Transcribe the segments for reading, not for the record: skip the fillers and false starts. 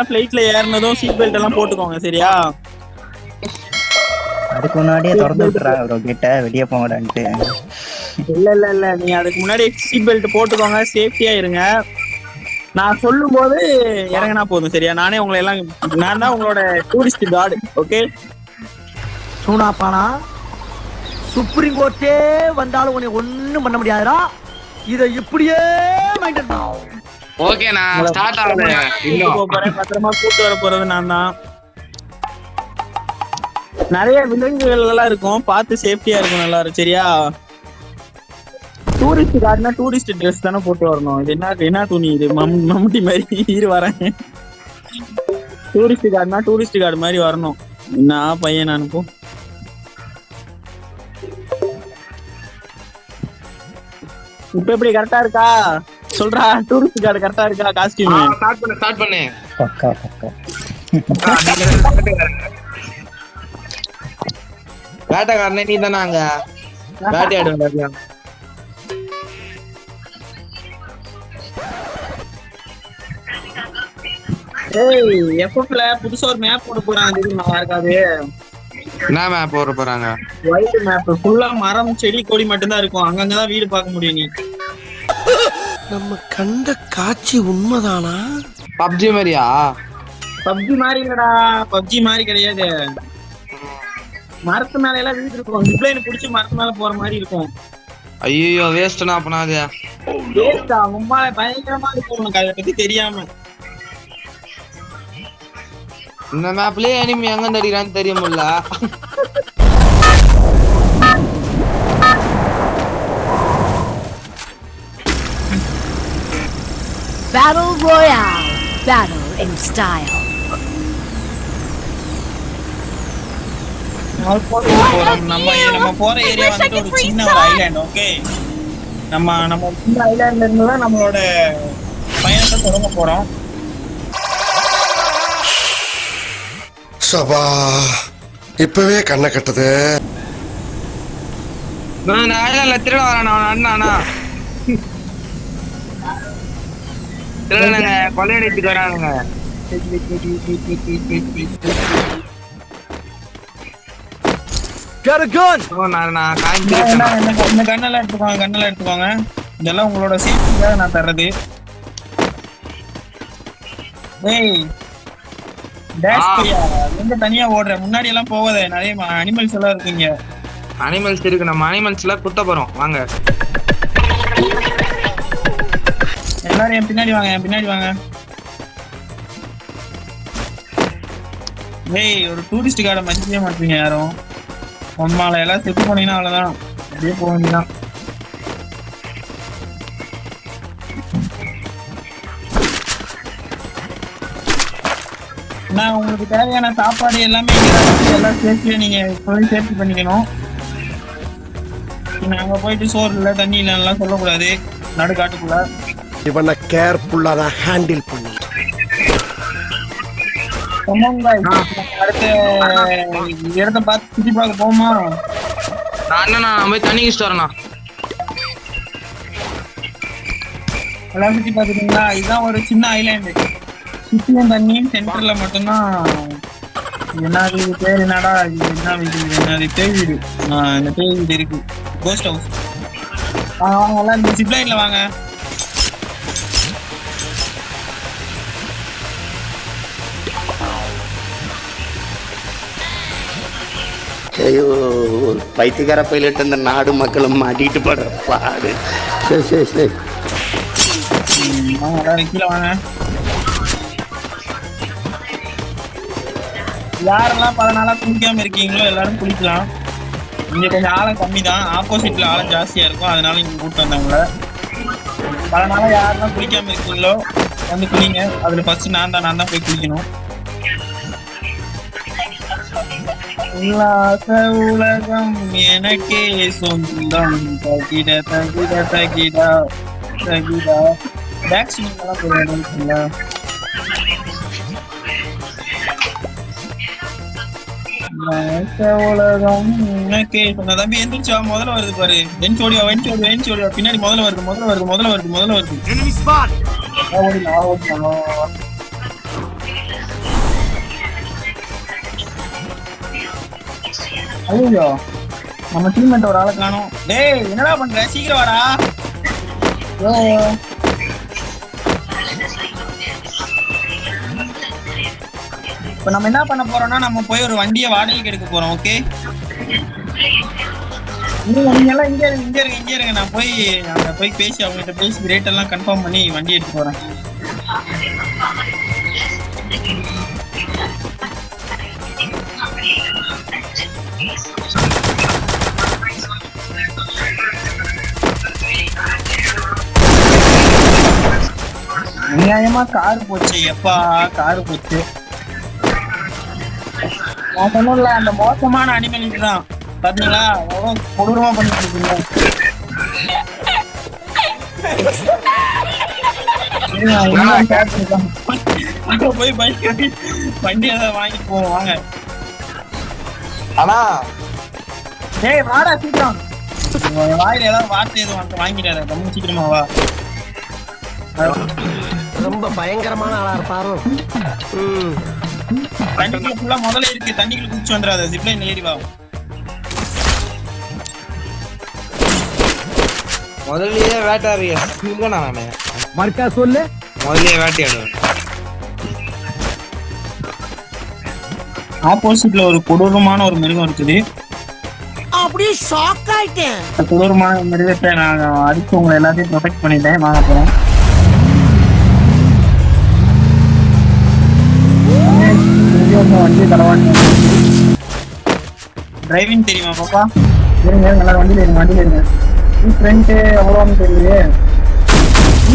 ஃளைட்ல ஏறினதும் seat belt எல்லாம் போட்டுக்கோங்க சரியா? அதுக்கு முன்னாடியே திறந்து விட்டுறாங்க ப்ரோ கேட்ட வெளியே போங்கடான்ட்டு. இல்ல நீ அதுக்கு முன்னாடி சீட் பெல்ட் போட்டுக்கோங்க, சேஃப்டியா இருங்க. நான் சொல்லும் போது இறங்கினா போதும் சரியா? நானே உங்களை எல்லாம் நான் தான் உங்களோட டூரிஸ்ட் கார்டு. ஓகே சூனாப்பானா சுப்ரீம் கோர்ட்டே வந்தாலும் உன்னை ஒண்ணும் பண்ண முடியாதுடா. இதை இப்படியே மைண்ட். ஓகே நான் ஸ்டார்ட் ஆகுறேன். போறேன் பத்திரமா கூட்டு வர போறது நான் தான். நிறைய விலங்குகள் எல்லாம் இருக்கும், பார்த்து சேஃப்டியா இருக்கும் எல்லாரும் சரியா? டூரிஸ்ட் கார்டுனா டூரிஸ்ட் ட்ரெஸ் தானே போட்டு வரணும். இது என்ன துணி இது? மம்முட்டி மாதிரி இரு வரேன். டூரிஸ்ட் கார்டுனா டூரிஸ்ட் கார்டு மாதிரி வரணும். என்ன பையன் நான் போ. இப்ப எப்படி கரெக்டா இருக்கா சொல்றா? டூரிஸ்ட் கார்டு கரெக்டா இருக்கா? காஸ்டியூம் ஸ்டார்ட் பண்ணு. பக்கா பக்கா வேட்டைக்காரனே நீ தானே அங்க வேட்டையாடுவாங்க. எஃப்எஃப்ல புதுசா ஒரு மேப் போட போறாங்க, நல்லா இருக்காது? என்ன மேப் போட போறாங்க? Wild map. ஃபுல்லா மரம் செடி கொடி மட்டும் தான் இருக்கும், அங்கங்கதான் வீடு பார்க்க முடியும். நீ நம்ம கண்ட காட்சி உண்மைதானா? பப்ஜி மாதிரியா? பப்ஜி மாதிரி இல்லடா, பப்ஜி மாதிரி கிடையாது. மரத்து மேல எல்லாம் வீடு இருக்கும், ஜிப்லைன் புடிச்சு மரத்து மேல போற மாதிரி இருக்கும். ஐயோ வேஸ்ட்னா அப்பனா அது வேஸ்டா? ரொம்ப பயங்கரமா இருக்கும் உனக்கு அதை பத்தி தெரியாம. இந்த மேப்லயே எனிமி எங்க தடிக்கிறான்னு தெரிய முடியல. Battle Royale. Battle in style. நம்ம போற ஏரியா வந்து ஒரு சின்ன ஒரு ஐலாண்ட். ஓகே நம்ம சின்ன ஐலாண்ட்ல இருந்து தான் நம்மளோட பயணத்தை தொடங்க போறோம். சபா இப்பவே கண்ணை கட்டுது. இந்த ஐலாண்ட்ல திருட வரானா அண்ணா? திருடனுங்க கொள்ளையடிச்சுட்டு வரானுங்க. இந்த கண்ணெல்லாம் எடுத்துக்கோங்க. இதெல்லாம் உங்களோட சேஃப்டிக்காக நான் தர்றது. எங்க தனியா ஓடுற? முன்னாடி எல்லாம் போகாத, நிறைய அனிமல்ஸ் எல்லாம் இருக்குங்க. அனிமல்ஸ் இருக்கு, நம்ம அனிமல்ஸ் எல்லாம் குத்த போறோம். வாங்க எல்லாரும் என் பின்னாடி வாங்க. ஒரு டூரிஸ்ட் கார்டை மதிக்கவே மாட்டீங்க யாரும். உண்மால எல்லாம் செத்து போனீங்கன்னா அவ்வளவுதான், அப்படியே போக வேண்டியதான். நான் உங்களுக்கு தேவையான சாப்பாடு எல்லாமே எல்லாம் சேஃப்டியா நீங்க இப்போவே சேஃப்டி பண்ணிக்கணும். அங்க போயிட்டு சோறு இல்லை தண்ணி இல்லைன்னா சொல்லக்கூடாது நடுக்காட்டுக்குள்ள. இவனை கேர்ஃபுல்லா தான் ஹேண்டில் பண்ணி. அடுத்த இடத்த பார்த்து சுத்தி பார்க்க போமா? நான் போய் தண்ணி கிட்டு வரேண்ணா. எல்லாம் சுத்தி பாத்துட்டீங்களா? இதுதான் ஒரு சின்ன ஐலாண்டு, சுத்தியும் தண்ணியும். சென்டர்ல மட்டும்தான் என்னது பேர் என்னடா என்ன வீடு? என்னது பேய் வீடு. இந்த பேய் வீடு இருக்கு, கோஸ்ட் ஹவுஸ். வாங்க எல்லாம் இந்த ஜிப்லைன்ல வாங்க. ஐயோ பைத்தியக்கார பைலட் அந்த நாடு மக்களும் மாட்டிட்டு படுற பாடு. சரி எல்லாரும் கீழே வாங்க. யாரெல்லாம் பல நாளா குளிக்காம இருக்கீங்களோ எல்லாரும் குளிக்கலாம். இங்க கொஞ்சம் ஆழம் கம்மி தான், ஆப்போசிட்ல ஆழம் ஜாஸ்தியா இருக்கும், அதனால இங்க கூப்பிட்டு வந்தவங்கள. பல நாளா யாரெல்லாம் குளிக்காம இருக்கீங்களோ வந்து குளிங்க. அதுல ஃபர்ஸ்ட் நான் தான் போய் குளிக்கணும். உல்லாச உலகம் எனக்கே சொந்தம். தகிட தகிட தகிடா தகிடா. வேக்சின் எல்லாம் போடுறீங்களா? உலகம் எனக்கே சொன்ன. தம்பி எந்திரிச்சா, முதல்ல வருது பாரு. வெஞ்சோடியா பின்னாடி முதல்ல வருது. ஓடிலாம் ஐயோ நம்ம டீம்மேட் ஒரு ஆளை காணோம். டேய் என்னடா பண்ற, சீக்கிரம் வாடா. இப்ப நம்ம என்ன பண்ண போறோம்னா, நம்ம போய் ஒரு வண்டியை வாடகைக்கு எடுக்க போறோம். ஓகே, நீங்க எல்லாம் இங்க இருங்க. நான் போய் அங்க போய் பேசி அவங்ககிட்ட பேசி ரேட் எல்லாம் கன்ஃபார்ம் பண்ணி வண்டி எடுத்து போறேன். அநியாயமா கார் போச்சு. எப்பா கார் போச்சு. நான் சொன்னல அந்த மோசமான அனிமல் இதுதான். பாத்தீங்களா எவ்வளவு கொடூரமா பண்ணிட்டு இருக்கீங்க. போய் பைக் வண்டி ஏதாவது வாங்கிட்டு போவோம் வாங்க. ஆனா டேய் வாடா சீக்கிரம். வாயில ஏதாவது வார்த்தை எதுவும் வாங்கிடாத. ரொம்ப சீக்கிரமா வா. ரொம்ப பயங்கரமான ஆளா இருப்பாரு. தண்ணிக்குள்ள ஃபுல்லா முதல்ல இருக்கு. தண்ணிக்குள்ள குதிச்சு வந்துடாத. ஜிப்லைன் ஏறி வா. முதல்லயே வேட்டையாடுறியா? நானே மர்க்கா சொல்லு. முதல்லயே வேட்டையாடுவேன். ஆப்போசிட்ல ஒரு கொடூரமான ஒரு மிருகம் இருக்குது. அப்படியே ஷாக் ஆயிட்டேன். கொடூரமான மிருகத்தை நான் அடிச்சு உங்களை எல்லாத்தையும் ப்ரொடெக்ட் பண்ணிட்டேன். வாங்க போறோம். வண்டி தரவாங்க. டிரைவிங் தெரியுமா பாப்பா? இருங்க நல்லா வண்டியில இருங்க. ஃப்ரெண்ட் எவ்வளோன்னு தெரியுது.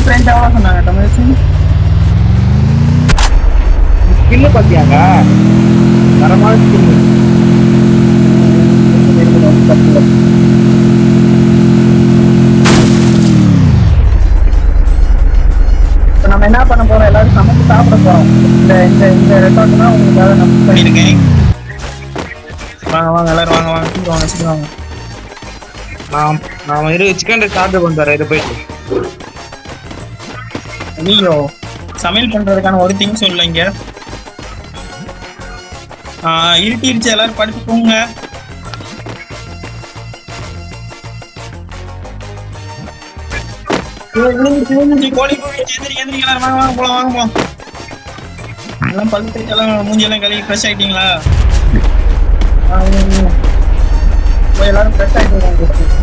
ஃப்ரெண்ட் எவ்வளோ சொன்னாங்க தமிழ்ச்சி? ஸ்கில்லு பாத்தியாங்க? தரமான ஸ்கில். இப்போ நம்ம என்ன பண்ண போறோம்? எல்லாரும் சமைச்சு சாப்பிட போறோம். இந்த ரெசார்ட் தான் உங்களுக்காக நான் புக் பண்ணியிருக்கேன். வாங்க எல்லாரும் வாங்க சீக்கிரம் வாங்க. நாம சிக்கன் ரைஸ் ஆர்டர் பண்ணுறேன். இது போயிட்டு ஐயோ சமையல் பண்றதுக்கான ஒரு திங்ஸ் இல்லைங்க. இருட்டிருச்சு. எல்லாரும் படுத்து தூங்க. கோழி எந்திரிக்கலாம். வாங்க போலாம். எல்லாம் பழுத்து எல்லாம் மூஞ்சி கழுவி ஃப்ரெஷ் ஆயிட்டீங்களா? போய் எல்லாரும் ஃப்ரெஷ் ஆயிட்டு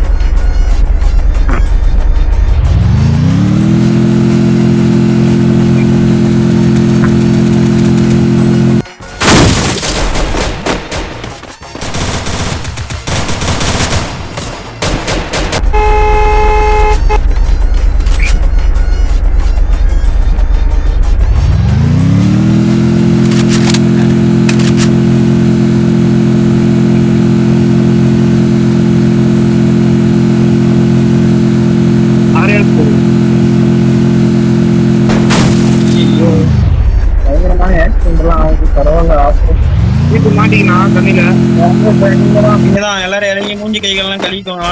எல்லாரும் இறங்கி மூஞ்சி கைகள்லாம் கழுவிக்கோங்க.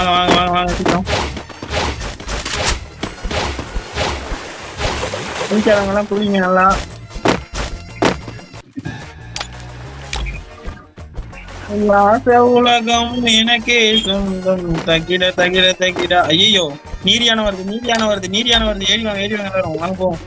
வாங்க சீக்கிரம். குளிக்காதவங்கலாம் குளிங்க நல்லா. உலகம் எனக்கே சொந்தம். தகிட. ஐயோ நீரியான வருது. ஏறி வாங்க எல்லாரும். வாங்க போவோம்.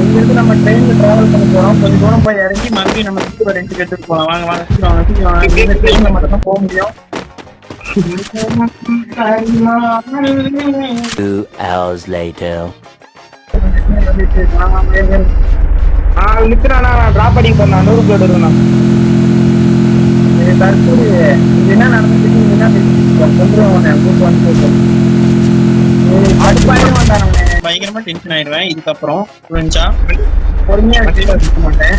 இங்கிருந்து நம்ம ட்ரெயின்ல டிராவல் பண்ண போறோம். கொஞ்சம் தூரம் போய் இறங்கி மறுபடியும் நம்ம திரும்ப ரெண்டுக்கு எடுத்துட்டு போகலாம். வாங்க சீக்கிரம். ட்ரெயின்ல மட்டும் தான் போக முடியும். 2 hours later. டிராப் பண்ணி போறேன். 100 பிளேட் வருவேன். தற்போது இது என்ன பயங்கரமா டென்ஷன் ஆயிடுவேன். இதுக்கப்புறம் புரிஞ்சா பொறுமையா இருக்க மாட்டேன்.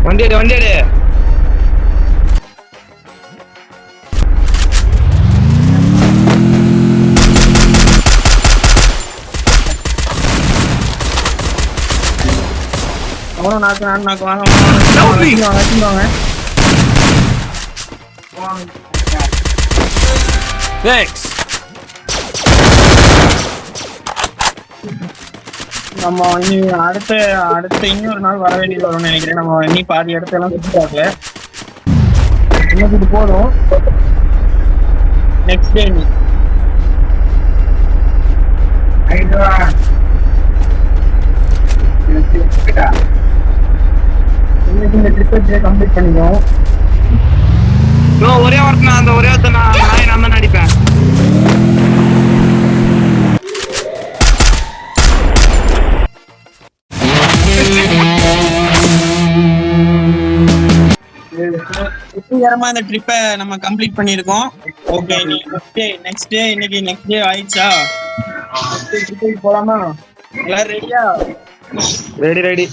வண்டியாடு நாக்கு வாங்க. Thanks. நம்ம இனி அடுத்த இன்னொரு நாள் வர வேண்டியது வரும்னு நினைக்கிறேன். நம்ம இனி பாதி இடத்தெல்லாம் சுற்றி பார்க்கல. இன்னைக்கு இது போதும். நெக்ஸ்ட் டே நீ இன்னைக்கு இந்த ட்ரிப்பை கம்ப்ளீட் பண்ணிக்குவோம். ஒரே ஒருத்தன் அந்த ஒரே ஒருத்தன் நான் தான் நடிப்பேன். வெற்றிகரமா இந்த ட்ரிப்பை நம்ம கம்ப்ளீட் பண்ணிருக்கோம். ஓகே, நெக்ஸ்ட் டே ஆயிடுச்சா? போலாமா? எல்லாரும் ரெடியா? ரெடி.